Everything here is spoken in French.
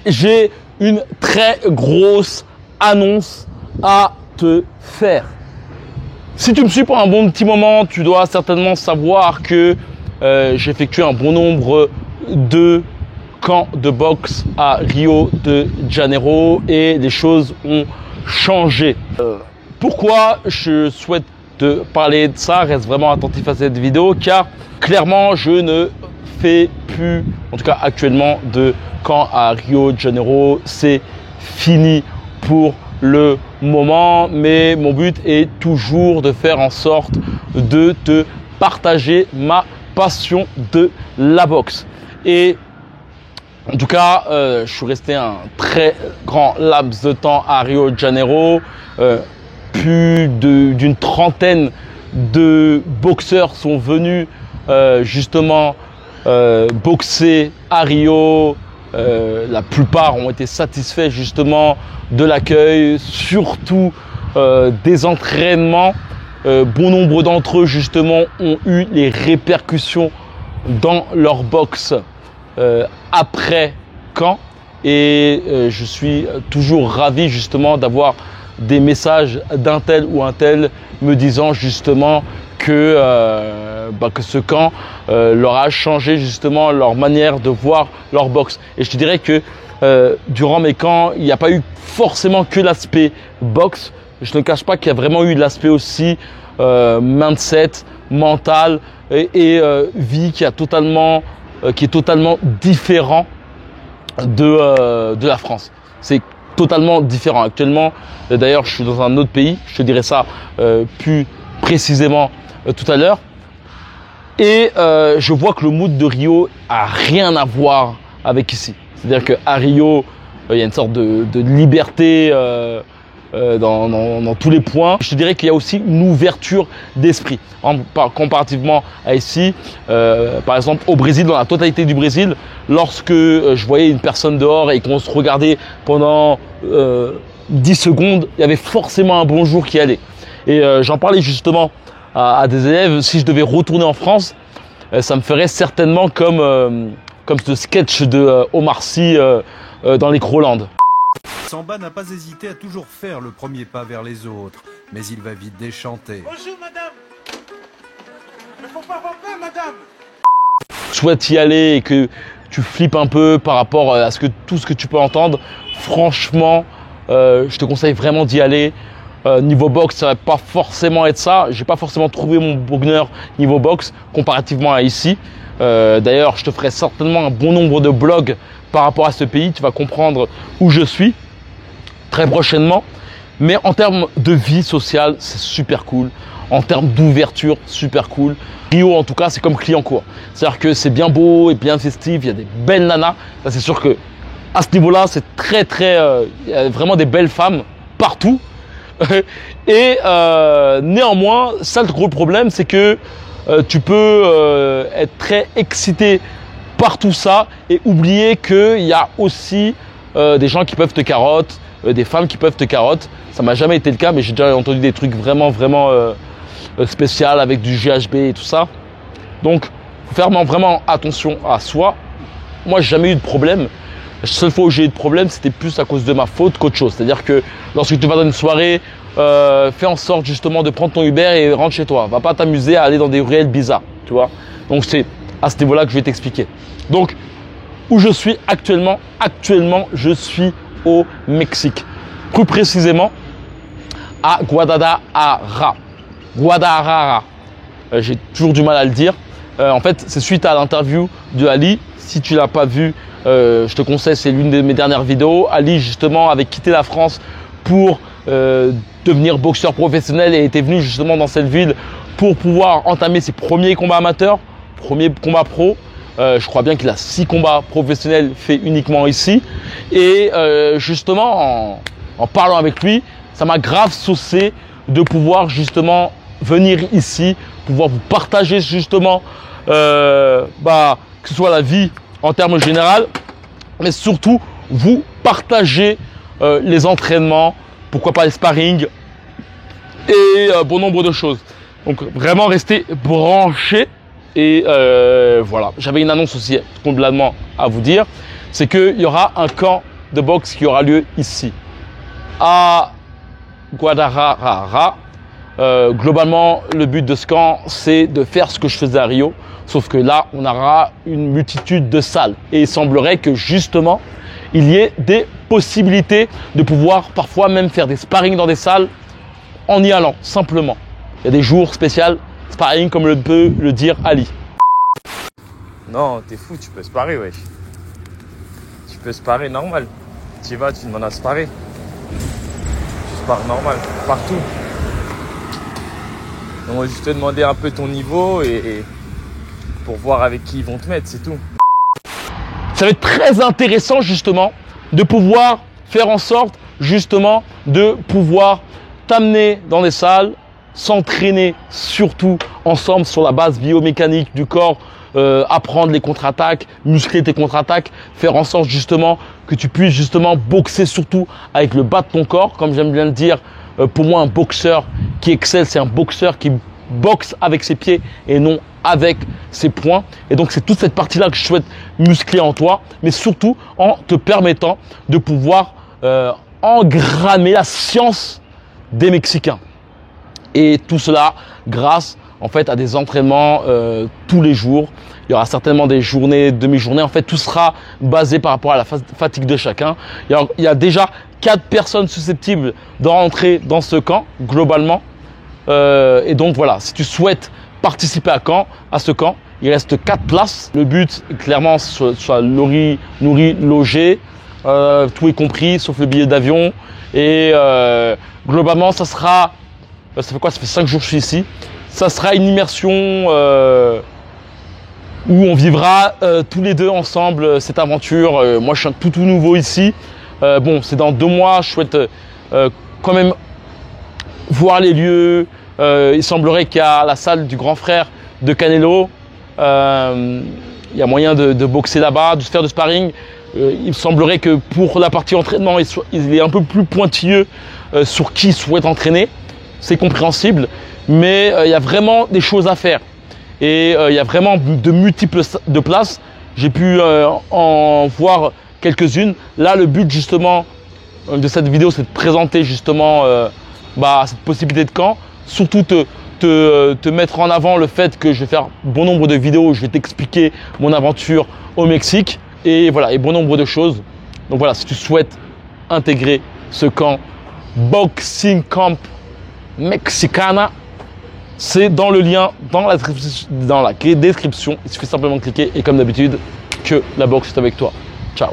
J'ai une très grosse annonce à te faire. Si tu me suis pour un bon petit moment, tu dois certainement savoir que j'ai effectué un bon nombre de camps de boxe à Rio de Janeiro et les choses ont changé. Pourquoi je souhaite te parler de ça? Reste vraiment attentif à cette vidéo car clairement je ne fais plus, en tout cas actuellement, de camp à Rio de Janeiro. C'est fini pour le moment, mais mon but est toujours de faire en sorte de te partager ma passion de la boxe. Et en tout cas, je suis resté un très grand laps de temps à Rio de Janeiro. Plus d'une trentaine de boxeurs sont venus justement boxer à Rio. La plupart ont été satisfaits justement de l'accueil, surtout des entraînements. Bon nombre d'entre eux justement ont eu les répercussions dans leur boxe après camp et je suis toujours ravi justement d'avoir des messages d'un tel ou un tel me disant justement que ce camp leur a changé justement leur manière de voir leur boxe. Et je te dirais que durant mes camps, il n'y a pas eu forcément que l'aspect boxe. Je ne cache pas qu'il y a vraiment eu l'aspect aussi mindset, mental et vie qui est totalement différent de la France. C'est totalement différent. Actuellement, d'ailleurs, je suis dans un autre pays. Je te dirai ça plus précisément tout à l'heure. Et je vois que le mood de Rio a rien à voir avec ici. C'est-à-dire qu'à Rio, il y a une sorte de liberté dans tous les points. Je te dirais qu'il y a aussi une ouverture d'esprit. Comparativement à ici, par exemple au Brésil, dans la totalité du Brésil, lorsque je voyais une personne dehors et qu'on se regardait pendant 10 secondes, il y avait forcément un bonjour qui allait. Et j'en parlais justement à des élèves. Si je devais retourner en France, ça me ferait certainement comme ce sketch de Omar Sy dans les Crowland. Samba n'a pas hésité à toujours faire le premier pas vers les autres, mais il va vite déchanter. Bonjour madame. Ne faut pas avoir peur madame. Tu souhaites y aller et que tu flippes un peu par rapport à tout ce que tu peux entendre, franchement, je te conseille vraiment d'y aller. Niveau boxe, ça va pas forcément être ça. J'ai pas forcément trouvé mon bonheur niveau boxe comparativement à ici. D'ailleurs, je te ferai certainement un bon nombre de blogs par rapport à ce pays. Tu vas comprendre où je suis très prochainement. Mais en termes de vie sociale, c'est super cool. En termes d'ouverture, super cool. Rio, en tout cas, c'est comme Clignancourt. C'est-à-dire que c'est bien beau et bien festif. Il y a des belles nanas. Ça, c'est sûr que à ce niveau-là, c'est il y a vraiment des belles femmes partout. Et néanmoins, ça, le gros problème, c'est que tu peux être très excité par tout ça et oublier qu'il y a aussi des gens qui peuvent te carotte, des femmes qui peuvent te carotte. Ça m'a jamais été le cas, mais j'ai déjà entendu des trucs vraiment spéciaux avec du GHB et tout ça. Donc, faut faire vraiment attention à soi. Moi, j'ai jamais eu de problème. La seule fois où j'ai eu de problème, c'était plus à cause de ma faute qu'autre chose. C'est-à-dire que lorsque tu vas dans une soirée, fais en sorte justement de prendre ton Uber et rentre chez toi. Va pas t'amuser à aller dans des ruelles bizarres, tu vois. Donc c'est à ce niveau-là que je vais t'expliquer. Donc, où je suis actuellement, je suis au Mexique. Plus précisément, à Guadalajara. J'ai toujours du mal à le dire. En fait, c'est suite à l'interview de Ali. Si tu l'as pas vu, je te conseille, c'est l'une de mes dernières vidéos. Ali, justement, avait quitté la France pour devenir boxeur professionnel et était venu justement dans cette ville pour pouvoir entamer ses premiers combats amateurs, premiers combats pro. Je crois bien qu'il a 6 combats professionnels faits uniquement ici. Et justement, en parlant avec lui, ça m'a grave saucé de pouvoir justement venir ici, pouvoir vous partager justement que ce soit la vie en termes généraux, mais surtout vous partager les entraînements, pourquoi pas les sparring et bon nombre de choses. Donc vraiment rester branché. Et voilà, j'avais une annonce aussi complètement à vous dire. c'est qu'il y aura un camp de boxe qui aura lieu ici, à Guadalajara. Globalement, le but de ce camp, c'est de faire ce que je faisais à Rio, sauf que là, on aura une multitude de salles. Et il semblerait que justement, il y ait des possibilités de pouvoir parfois même faire des sparring dans des salles en y allant, simplement. Il y a des jours spéciaux sparring, comme le peut le dire Ali. Non, t'es fou, tu peux sparer, wesh. Tu peux sparer normal. Tu y vas, tu demandes à sparer. Tu spares normal, partout. Donc, on va juste te demander un peu ton niveau et pour voir avec qui ils vont te mettre, c'est tout. Ça va être très intéressant justement de pouvoir faire en sorte justement de pouvoir t'amener dans des salles, s'entraîner surtout ensemble sur la base biomécanique du corps, apprendre les contre-attaques, muscler tes contre-attaques, faire en sorte justement que tu puisses justement boxer surtout avec le bas de ton corps. Comme j'aime bien le dire, pour moi un boxeur qui excelle, c'est un boxeur qui boxe avec ses pieds et non avec ses poings. Et donc c'est toute cette partie-là que je souhaite muscler en toi, mais surtout en te permettant de pouvoir engrammer la science des Mexicains. Et tout cela grâce en fait à des entraînements tous les jours. Il y aura certainement des journées, demi-journées. En fait, tout sera basé par rapport à la fatigue de chacun. Il y a déjà 4 personnes susceptibles de rentrer dans ce camp globalement. Et donc voilà, si tu souhaites participer à ce camp, il reste 4 places. Le but, clairement, soit nourri, logé, tout est compris, sauf le billet d'avion. Et globalement, ça sera, ça fait quoi? Ça fait 5 jours que je suis ici. Ça sera une immersion où on vivra tous les deux ensemble cette aventure. Moi, je suis tout nouveau ici. Bon, c'est dans 2 mois. Je souhaite quand même voir les lieux. Il semblerait qu'il y a la salle du grand frère de Canelo. Il y a moyen de boxer là-bas, de faire du sparring. Il semblerait que pour la partie entraînement, il est un peu plus pointilleux sur qui souhaite entraîner. C'est compréhensible, mais il y a vraiment des choses à faire. Et il y a vraiment de multiples de places. J'ai pu en voir quelques-unes. Là, le but justement de cette vidéo, c'est de présenter justement cette possibilité de camp. Surtout te mettre en avant le fait que je vais faire bon nombre de vidéos, je vais t'expliquer mon aventure au Mexique et voilà, et bon nombre de choses. Donc voilà, si tu souhaites intégrer ce camp Boxing Camp Mexicana, c'est dans le lien dans la description. Il suffit simplement de cliquer et comme d'habitude, que la boxe est avec toi. Ciao.